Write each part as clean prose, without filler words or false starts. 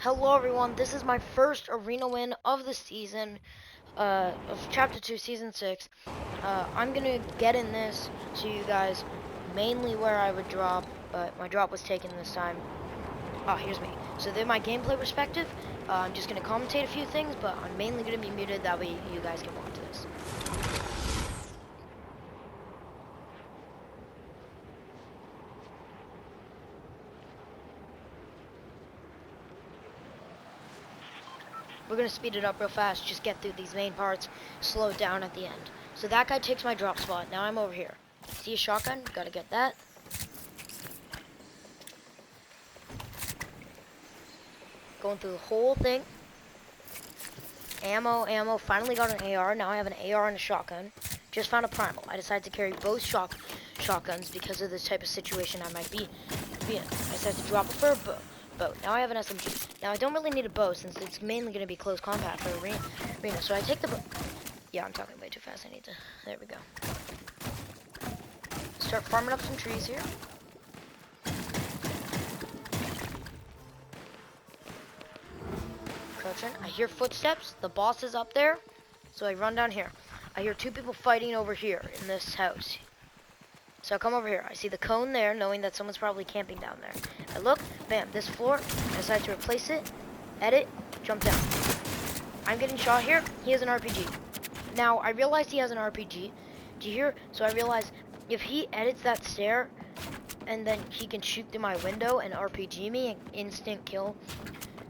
Hello everyone, this is my first arena win of the season, of Chapter 2, Season 6. I'm gonna get in this to you guys, mainly where I would drop, but my drop was taken this time. Here's me. So then my gameplay perspective, I'm just gonna commentate a few things, but I'm mainly gonna be muted, that way you guys can watch this. We're gonna speed it up real fast, just get through these main parts, slow it down at the end. So that guy takes my drop spot, now I'm over here. See a shotgun? Gotta get that. Going through the whole thing. Ammo, finally got an AR. Now I have an AR and a shotgun. Just found a primal. I decided to carry both shotguns because of this type of situation I might be in. I decided to drop it for a bow. Now I have an SMG. Now I don't really need a bow since it's mainly going to be close combat for arena. So I take the bow. Yeah, I'm talking way too fast. I need to. There we go. Start farming up some trees here. I hear footsteps. The boss is up there. So I run down here. I hear two people fighting over here in this house. So I come over here. I see the cone there, knowing that someone's probably camping down there. I look, bam, this floor. I decide to replace it, edit, jump down. I'm getting shot here. He has an RPG. Now, I realized he has an RPG. Do you hear? So I realize if he edits that stair, and then he can shoot through my window and RPG me and instant kill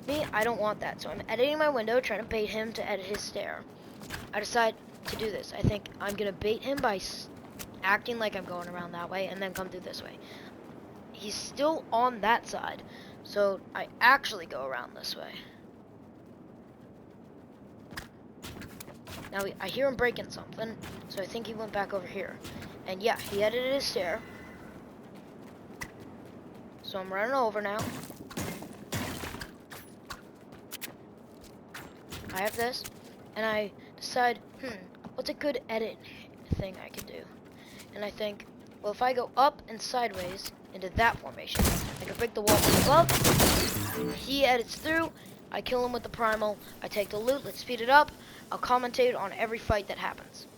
me, I don't want that. So I'm editing my window, trying to bait him to edit his stair. I decide to do this. I think I'm gonna bait him by acting like I'm going around that way and then come through this way. He's still on that side, so I actually go around this way. Now I hear him breaking something, so I think he went back over here. And yeah, he edited his stair. So I'm running over now. I have this, and I decide, what's a good edit thing I can do? And I think, well, if I go up and sideways into that formation, I can break the wall from above. He edits through. I kill him with the primal. I take the loot. Let's speed it up. I'll commentate on every fight that happens.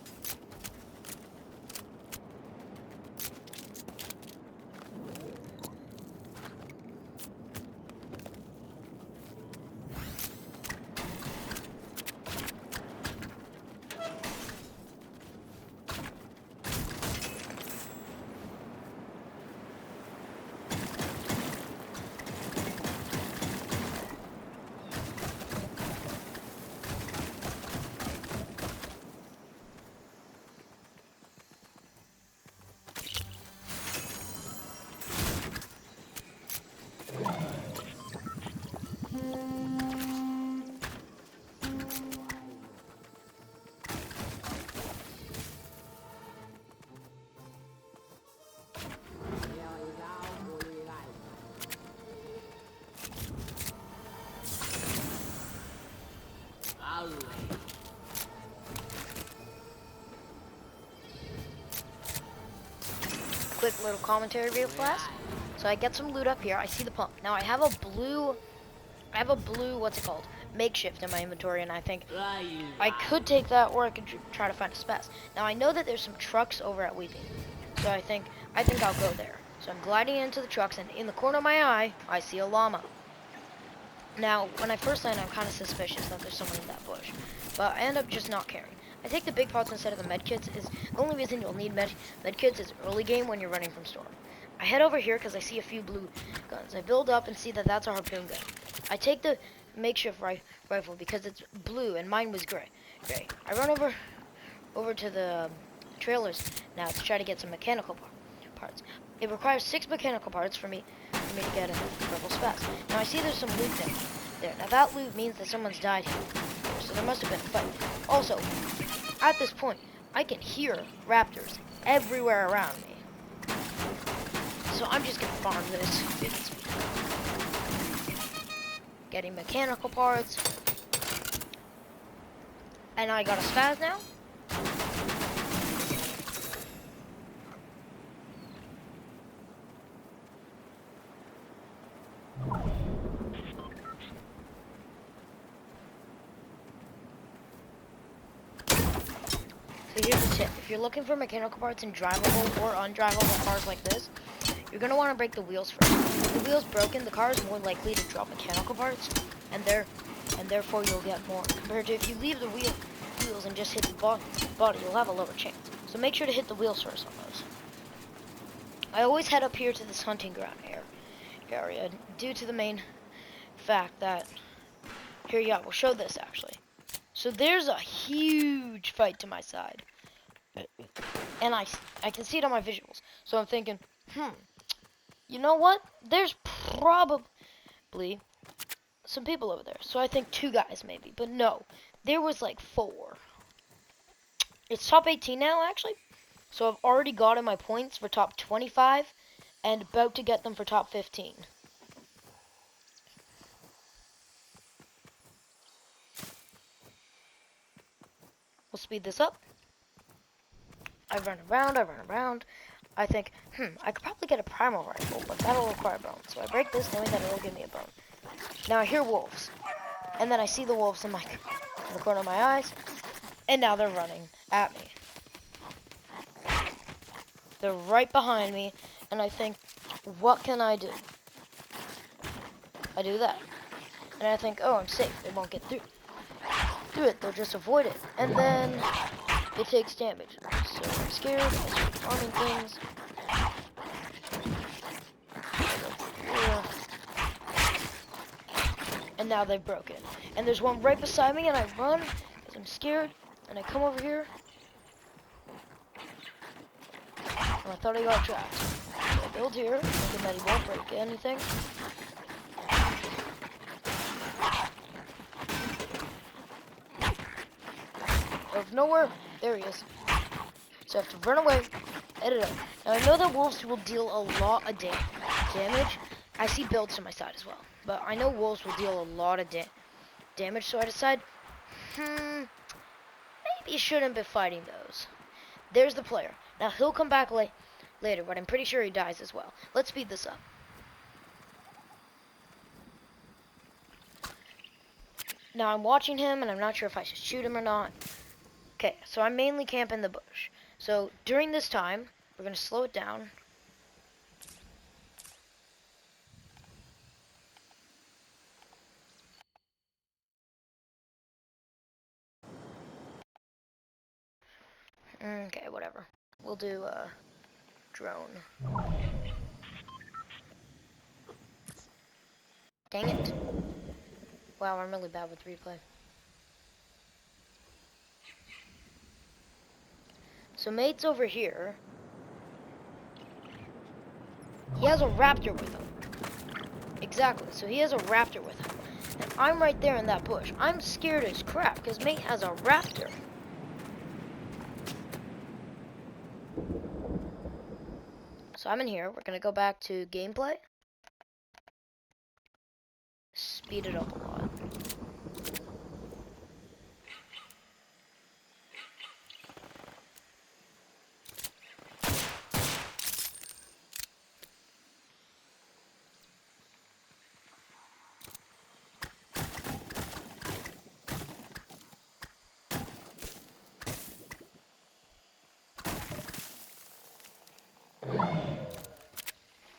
Quick little commentary real fast. So I get some loot up here. I see the pump. Now I have a blue, what's it called? Makeshift in my inventory, and I think I could take that, or I could try to find a spec. Now I know that there's some trucks over at Weaving, so I think I'll go there. So I'm gliding into the trucks, and in the corner of my eye, I see a llama. Now, when I first land, I'm kind of suspicious that there's someone in that bush, but I end up just not caring. I take the big pots instead of the medkits. The only reason you'll need medkits is early game when you're running from storm. I head over here because I see a few blue guns. I build up and see that that's a harpoon gun. I take the makeshift rifle because it's blue and mine was gray. I run over to the trailers now to try to get some mechanical parts. It requires 6 mechanical parts for me to get a purple spec. Now I see there's some loot there. Now that loot means that someone's died here, so there must have been a fight. Also, at this point, I can hear raptors everywhere around me. So I'm just gonna farm this. Getting mechanical parts. And I got a spaz now. But here's the tip. If you're looking for mechanical parts in drivable or undrivable cars like this, you're going to want to break the wheels first. If the wheel's broken, the car is more likely to drop mechanical parts, and therefore you'll get more. Compared to if you leave the wheels and just hit the body, you'll have a lower chance. So make sure to hit the wheels first on those. I always head up here to this hunting ground area due to the main fact that, here, yeah, we'll show this actually. So there's a huge fight to my side. And I can see it on my visuals. So I'm thinking, you know what? There's probably some people over there. So I think 2 guys maybe. But no, there was like 4. It's top 18 now, actually. So I've already gotten my points for top 25 and about to get them for top 15. We'll speed this up. I run around. I think, I could probably get a primal rifle, but that'll require bones. So I break this, knowing that it'll give me a bone. Now I hear wolves. And then I see the wolves in the corner of my eyes. And now they're running at me. They're right behind me. And I think, what can I do? I do that. And I think, oh, I'm safe. They won't get through it. They'll just avoid it. And then it takes damage. So I'm scared. I start farming things. And now they've broken. And there's one right beside me, and I run because I'm scared. And I come over here. And I thought I got trapped. So I build here, thinking that he won't break anything. Out of nowhere, there he is. So I have to run away, edit up. Now I know that wolves will deal a lot of damage. I see builds to my side as well. But I know wolves will deal a lot of damage, so I decide, maybe you shouldn't be fighting those. There's the player. Now he'll come back later, but I'm pretty sure he dies as well. Let's speed this up. Now I'm watching him, and I'm not sure if I should shoot him or not. Okay, so I'm mainly camping the bush. So during this time, we're going to slow it down. Okay, whatever. We'll do drone. Dang it. Wow, I'm really bad with replay. So mate's over here. He has a raptor with him. Exactly, so he has a raptor with him. And I'm right there in that bush. I'm scared as crap because mate has a raptor. So I'm in here. We're going to go back to gameplay. Speed it up a lot.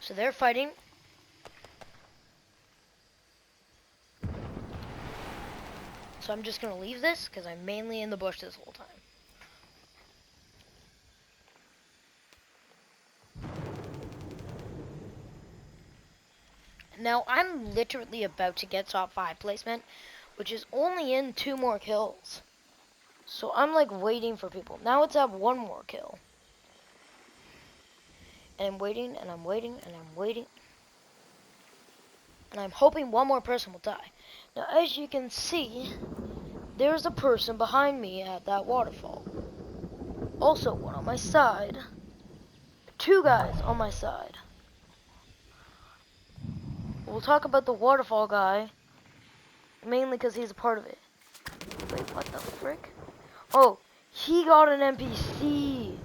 So they're fighting. So I'm just going to leave this because I'm mainly in the bush this whole time. Now I'm literally about to get top 5 placement, which is only in 2 more kills. So I'm like waiting for people. Now it's at 1 more kill. And I'm waiting, and I'm waiting, and I'm waiting. And I'm hoping 1 more person will die. Now, as you can see, there's a person behind me at that waterfall. Also, 1 on my side. 2 guys on my side. We'll talk about the waterfall guy, mainly because he's a part of it. Wait, what the frick? Oh, he got an NPC.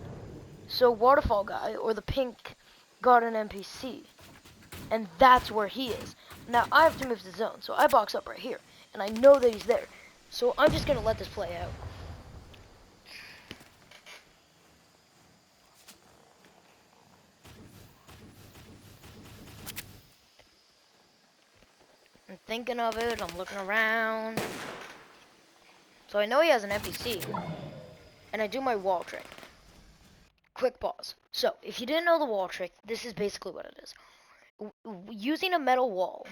So waterfall guy, or the pink, got an NPC. And that's where he is. Now I have to move the zone, so I box up right here. And I know that he's there. So I'm just going to let this play out. thinking of it. I'm looking around. So I know he has an NPC. And I do my wall trick. Quick pause. So, if you didn't know the wall trick, this is basically what it is. Using a metal wall,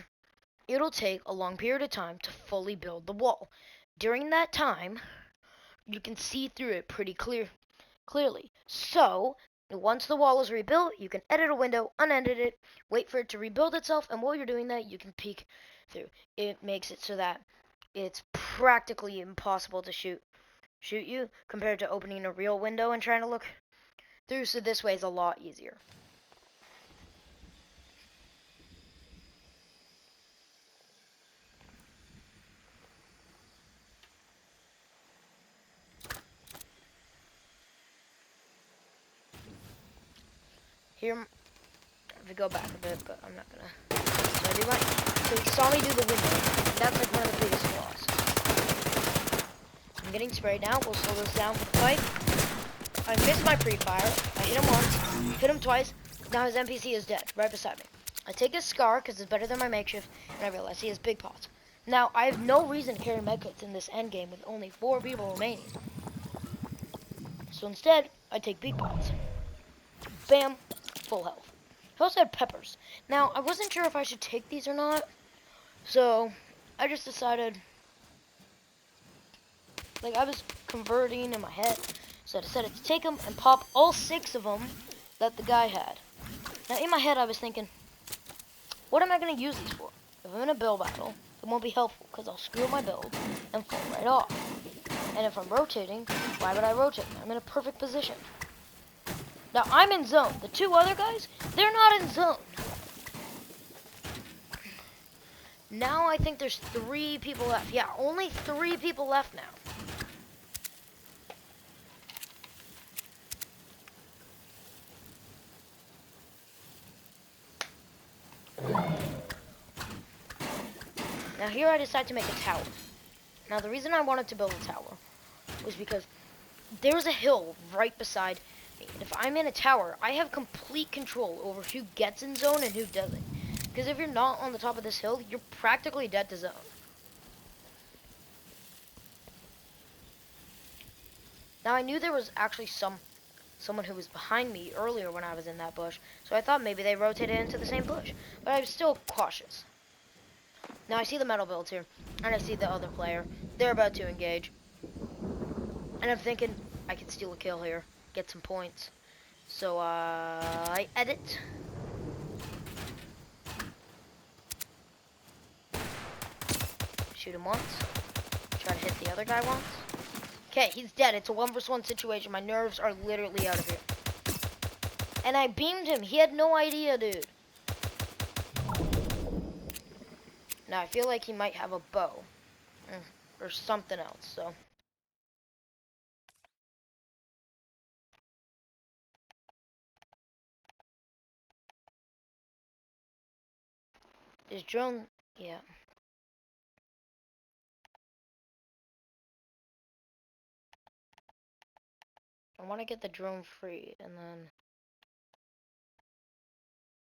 it'll take a long period of time to fully build the wall. During that time, you can see through it pretty clearly. So, once the wall is rebuilt, you can edit a window, unedit it, wait for it to rebuild itself, and while you're doing that, you can peek through. It makes it so that it's practically impossible to shoot you compared to opening a real window and trying to look through, so this way is a lot easier. Here, if we go back a bit, but I'm not gonna. So I do my. So you saw me do the window. That's like one of the biggest flaws. I'm getting sprayed now. We'll slow this down for the fight. I missed my pre-fire. I hit him once, hit him twice. Now his NPC is dead, right beside me. I take his scar because it's better than my makeshift, and I realize he has big pots. Now I have no reason to carry medkits in this endgame with only 4 people remaining. So instead, I take big pots. Bam, full health. He also had peppers. Now I wasn't sure if I should take these or not, so I just decided. Like I was converting in my head. So I decided to take them and pop all 6 of them that the guy had. Now in my head I was thinking, what am I going to use these for? If I'm in a build battle, it won't be helpful because I'll screw my build and fall right off. And if I'm rotating, why would I rotate? I'm in a perfect position. Now I'm in zone. The 2 other guys, they're not in zone. Now I think there's 3 people left. Yeah, only 3 people left now. Now here I decide to make a tower. Now the reason I wanted to build a tower was because there's a hill right beside me. And if I'm in a tower, I have complete control over who gets in zone and who doesn't. Because if you're not on the top of this hill, you're practically dead to zone. Now I knew there was actually someone who was behind me earlier when I was in that bush, so I thought maybe they rotated into the same bush. But I was still cautious. Now I see the metal builds here, and I see the other player. They're about to engage. And I'm thinking, I can steal a kill here, get some points. So I edit. Shoot him once. Try to hit the other guy once. Okay, he's dead. It's a 1v1 situation. My nerves are literally out of here. And I beamed him. He had no idea, dude. Now, I feel like he might have a bow. Or something else, so. His drone, yeah. I want to get the drone free, and then.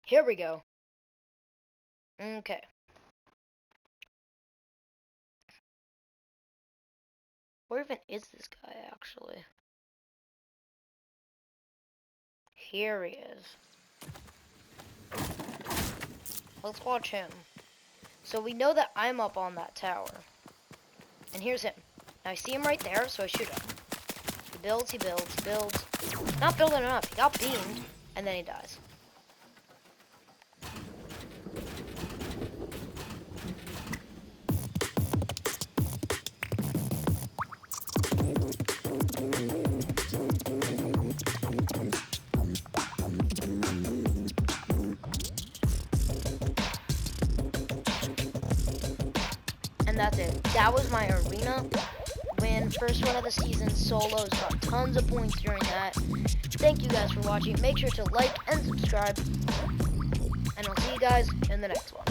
Here we go. Okay. Where even is this guy, actually? Here he is. Let's watch him. So we know that I'm up on that tower. And here's him. Now I see him right there, so I shoot him. He builds, he builds, he builds. Not building enough. He got beamed, and then he dies. And that's it. That was my arena win. First one of the season, solos. Got tons of points during that. Thank you guys for watching. Make sure to like and subscribe. And I'll see you guys in the next one.